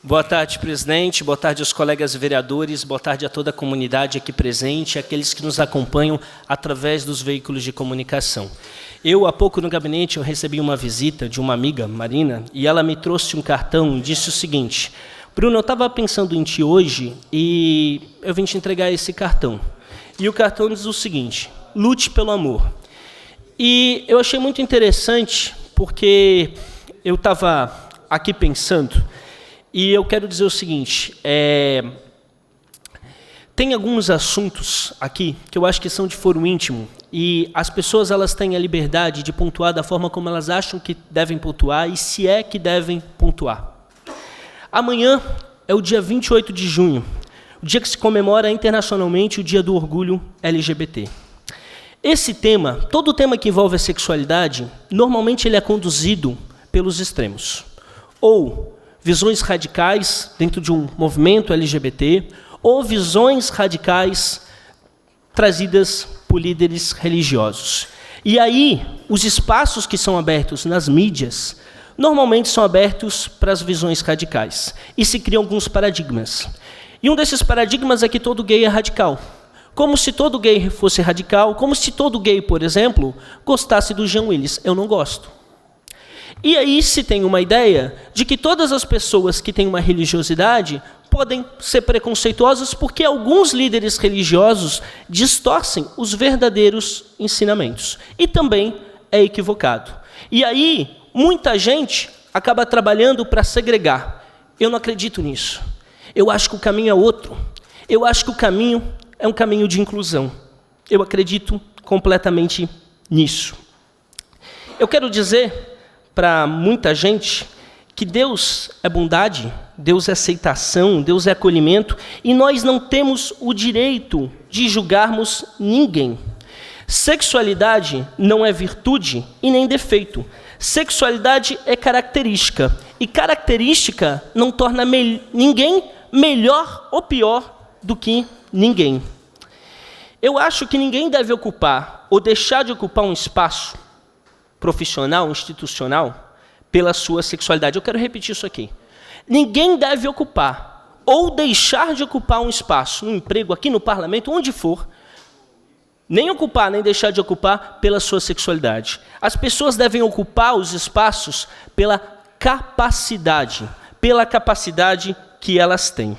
Boa tarde, presidente. Boa tarde aos colegas vereadores. Boa tarde a toda a comunidade aqui presente, aqueles que nos acompanham através dos veículos de comunicação. Há pouco no gabinete, eu recebi uma visita de uma amiga, Marina, e ela me trouxe um cartão e disse o seguinte: Bruno, eu estava pensando em ti hoje e eu vim te entregar esse cartão. E o cartão diz o seguinte: lute pelo amor. E eu achei muito interessante, porque eu estava aqui pensando, e eu quero dizer o seguinte, tem alguns assuntos aqui que eu acho que são de foro íntimo, e as pessoas elas têm a liberdade de pontuar da forma como elas acham que devem pontuar, e se é que devem pontuar. Amanhã é o dia 28 de junho, o dia que se comemora internacionalmente o Dia do Orgulho LGBT. Esse tema, todo tema que envolve a sexualidade, normalmente ele é conduzido pelos extremos. Ou visões radicais dentro de um movimento LGBT, ou visões radicais trazidas por líderes religiosos. E aí, os espaços que são abertos nas mídias, normalmente são abertos para as visões radicais. E se criam alguns paradigmas. E um desses paradigmas é que todo gay é radical. Como se todo gay fosse radical, como se todo gay, por exemplo, gostasse do Jean Willis. Eu não gosto. E aí se tem uma ideia de que todas as pessoas que têm uma religiosidade podem ser preconceituosas porque alguns líderes religiosos distorcem os verdadeiros ensinamentos. E também é equivocado. E aí muita gente acaba trabalhando para segregar. Eu não acredito nisso. Eu acho que o caminho é outro. Eu acho que o caminho é um caminho de inclusão. Eu acredito completamente nisso. Eu quero dizer para muita gente que Deus é bondade, Deus é aceitação, Deus é acolhimento, e nós não temos o direito de julgarmos ninguém. Sexualidade não é virtude e nem defeito. Sexualidade é característica, e característica não torna ninguém melhor ou pior do que ninguém. Eu acho que ninguém deve ocupar ou deixar de ocupar um espaço profissional, institucional, pela sua sexualidade. Eu quero repetir isso aqui. Ninguém deve ocupar ou deixar de ocupar um espaço, um emprego, aqui no parlamento, onde for, nem ocupar, nem deixar de ocupar pela sua sexualidade. As pessoas devem ocupar os espaços pela capacidade que elas têm.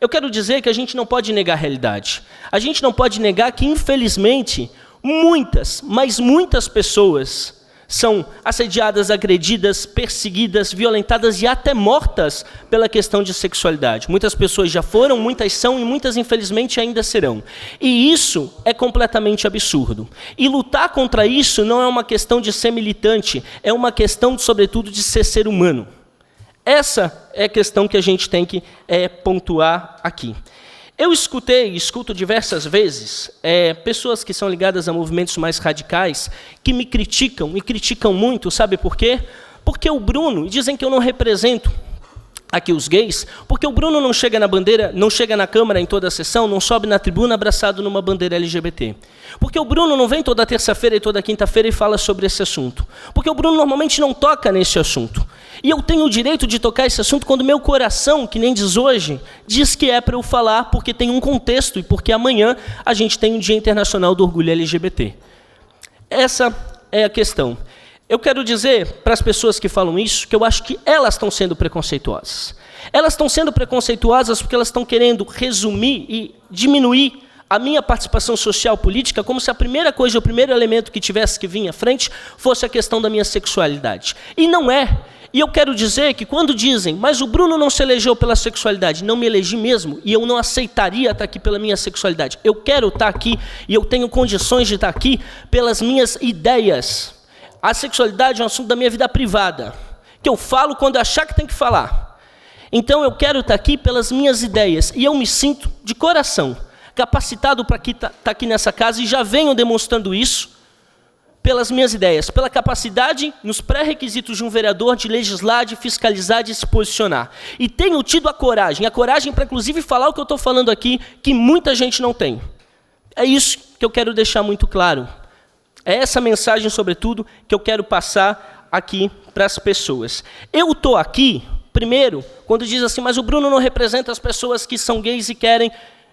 Eu quero dizer que a gente não pode negar a realidade. A gente não pode negar que, infelizmente, muitas pessoas são assediadas, agredidas, perseguidas, violentadas e até mortas pela questão de sexualidade. Muitas pessoas já foram, muitas são e muitas, infelizmente, ainda serão. E isso é completamente absurdo. E lutar contra isso não é uma questão de ser militante, é uma questão, sobretudo, de ser humano. Essa é a questão que a gente tem que pontuar aqui. Eu escuto diversas vezes pessoas que são ligadas a movimentos mais radicais que me criticam, e criticam muito, sabe por quê? Porque o Bruno, dizem que eu não represento aqui os gays, porque o Bruno não chega na bandeira, não chega na Câmara em toda a sessão, não sobe na tribuna abraçado numa bandeira LGBT. Porque o Bruno não vem toda terça-feira e toda quinta-feira e fala sobre esse assunto. Porque o Bruno normalmente não toca nesse assunto. E eu tenho o direito de tocar esse assunto quando meu coração, que nem diz hoje, diz que é para eu falar porque tem um contexto e porque amanhã a gente tem um Dia Internacional do Orgulho LGBT. Essa é a questão. Eu quero dizer para as pessoas que falam isso, que eu acho que elas estão sendo preconceituosas. Elas estão sendo preconceituosas porque elas estão querendo resumir e diminuir a minha participação social política como se a primeira coisa, o primeiro elemento que tivesse que vir à frente fosse a questão da minha sexualidade. E não é. E eu quero dizer que quando dizem, mas o Bruno não se elegeu pela sexualidade, não me elegi mesmo, e eu não aceitaria estar aqui pela minha sexualidade. Eu quero estar aqui e eu tenho condições de estar aqui pelas minhas ideias. A sexualidade é um assunto da minha vida privada, que eu falo quando achar que tem que falar. Então eu quero estar aqui pelas minhas ideias, e eu me sinto, de coração, capacitado para estar aqui nessa casa, e já venho demonstrando isso, pelas minhas ideias, pela capacidade, nos pré-requisitos de um vereador, de legislar, de fiscalizar, de se posicionar. E tenho tido a coragem para inclusive falar o que eu estou falando aqui, que muita gente não tem. É isso que eu quero deixar muito claro. É essa mensagem, sobretudo, que eu quero passar aqui para as pessoas. Eu estou aqui, Primeiro, quando diz assim, mas o Bruno não representa as pessoas que são gays e querem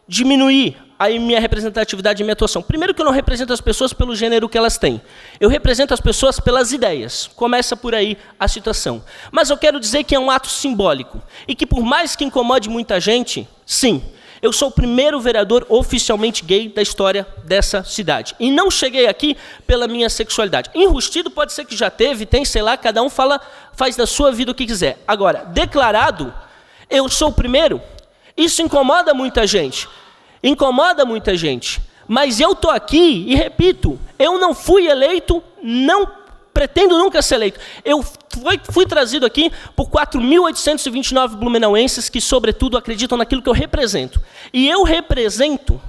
diminuir aí minha representatividade e minha atuação. Primeiro que eu não represento as pessoas pelo gênero que elas têm. Eu represento as pessoas pelas ideias. Começa por aí a situação. Mas eu quero dizer que é um ato simbólico. E que por mais que incomode muita gente, sim, eu sou o primeiro vereador oficialmente gay da história dessa cidade. E não cheguei aqui pela minha sexualidade. Enrustido pode ser que já teve, tem, sei lá, cada um faz da sua vida o que quiser. Agora, declarado, eu sou o primeiro. Isso incomoda muita gente. Incomoda muita gente. Mas eu estou aqui e repito, eu não fui eleito, não pretendo nunca ser eleito. Eu fui trazido aqui por 4.829 blumenauenses que, sobretudo, acreditam naquilo que eu represento. E eu represento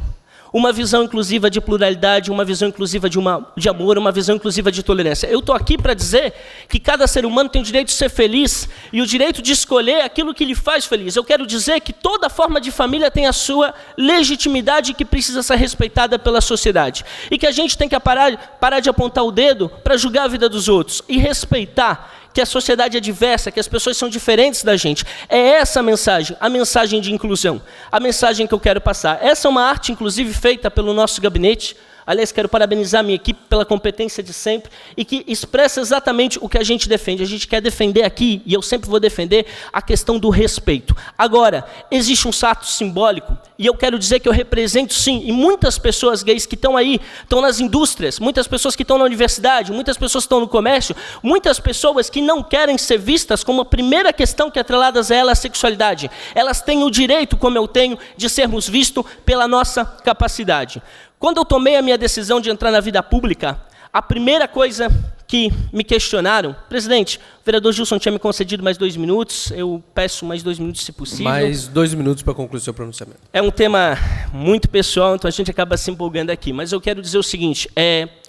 uma visão inclusiva de pluralidade, uma visão inclusiva de amor, uma visão inclusiva de tolerância. Eu estou aqui para dizer que cada ser humano tem o direito de ser feliz e o direito de escolher aquilo que lhe faz feliz. Eu quero dizer que toda forma de família tem a sua legitimidade que precisa ser respeitada pela sociedade. E que a gente tem que parar de apontar o dedo para julgar a vida dos outros e respeitar que a sociedade é diversa, que as pessoas são diferentes da gente. É essa a mensagem de inclusão, a mensagem que eu quero passar. Essa é uma arte, inclusive, feita pelo nosso gabinete. Aliás, quero parabenizar a minha equipe pela competência de sempre e que expressa exatamente o que a gente defende. A gente quer defender aqui, e eu sempre vou defender, a questão do respeito. Agora, existe um ato simbólico, e eu quero dizer que eu represento, sim, e muitas pessoas gays que estão aí, estão nas indústrias, muitas pessoas que estão na universidade, muitas pessoas que estão no comércio, muitas pessoas que não querem ser vistas como a primeira questão que é atreladas a ela, a sexualidade. Elas têm o direito, como eu tenho, de sermos vistos pela nossa capacidade. Quando eu tomei a minha decisão de entrar na vida pública, a primeira coisa que me questionaram, presidente, o vereador Gilson tinha me concedido mais 2 minutos, eu peço mais 2 minutos se possível. Mais 2 minutos para concluir seu pronunciamento. É um tema muito pessoal, então a gente acaba se empolgando aqui, mas eu quero dizer o seguinte,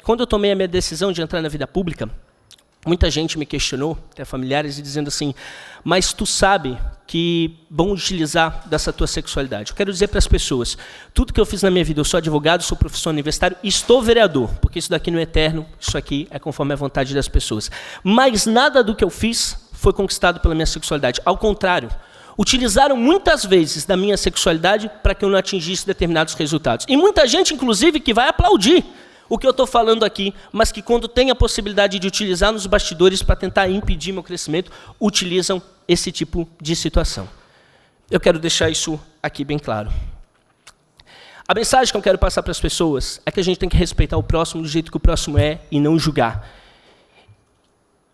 quando eu tomei a minha decisão de entrar na vida pública, muita gente me questionou, até familiares, e dizendo assim, mas tu sabe que vão utilizar dessa tua sexualidade. Eu quero dizer para as pessoas, tudo que eu fiz na minha vida, eu sou advogado, sou professor universitário e estou vereador, porque isso daqui não é eterno, isso aqui é conforme a vontade das pessoas. Mas nada do que eu fiz foi conquistado pela minha sexualidade. Ao contrário, utilizaram muitas vezes da minha sexualidade para que eu não atingisse determinados resultados. E muita gente, inclusive, que vai aplaudir o que eu estou falando aqui, mas que quando tem a possibilidade de utilizar nos bastidores para tentar impedir meu crescimento, utilizam esse tipo de situação. Eu quero deixar isso aqui bem claro. A mensagem que eu quero passar para as pessoas é que a gente tem que respeitar o próximo do jeito que o próximo é e não julgar.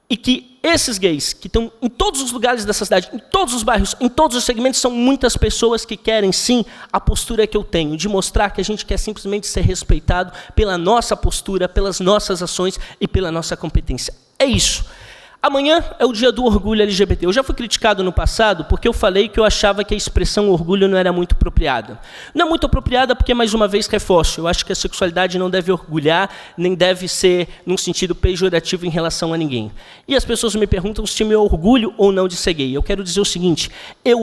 E que esses gays, que estão em todos os lugares dessa cidade, em todos os bairros, em todos os segmentos, são muitas pessoas que querem, sim, a postura que eu tenho, de mostrar que a gente quer simplesmente ser respeitado pela nossa postura, pelas nossas ações e pela nossa competência. É isso. Amanhã é o dia do orgulho LGBT. Eu já fui criticado no passado porque eu falei que eu achava que a expressão orgulho não era muito apropriada. Não é muito apropriada porque, mais uma vez, reforço. Eu acho que a sexualidade não deve orgulhar, nem deve ser num sentido pejorativo em relação a ninguém. E as pessoas me perguntam se eu orgulho ou não de ser gay. Eu quero dizer o seguinte, eu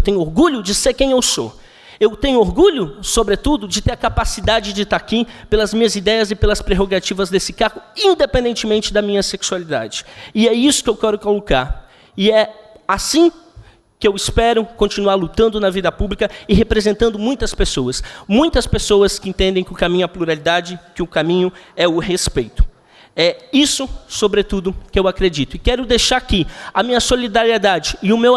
tenho orgulho de ser quem eu sou. Eu tenho orgulho, sobretudo, de ter a capacidade de estar aqui pelas minhas ideias e pelas prerrogativas desse cargo, independentemente da minha sexualidade. E é isso que eu quero colocar. E é assim que eu espero continuar lutando na vida pública e representando muitas pessoas que entendem que o caminho é a pluralidade, que o caminho é o respeito. É isso, sobretudo, que eu acredito. E quero deixar aqui a minha solidariedade e o meu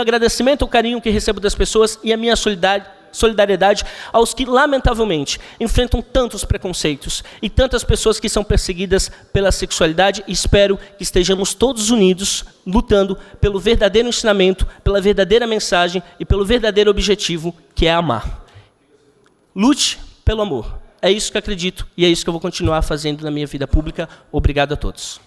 agradecimento ao carinho que recebo das pessoas e a minha solidariedade aos que, lamentavelmente, enfrentam tantos preconceitos e tantas pessoas que são perseguidas pela sexualidade. E espero que estejamos todos unidos, lutando pelo verdadeiro ensinamento, pela verdadeira mensagem e pelo verdadeiro objetivo, que é amar. Lute pelo amor. É isso que eu acredito e é isso que eu vou continuar fazendo na minha vida pública. Obrigado a todos.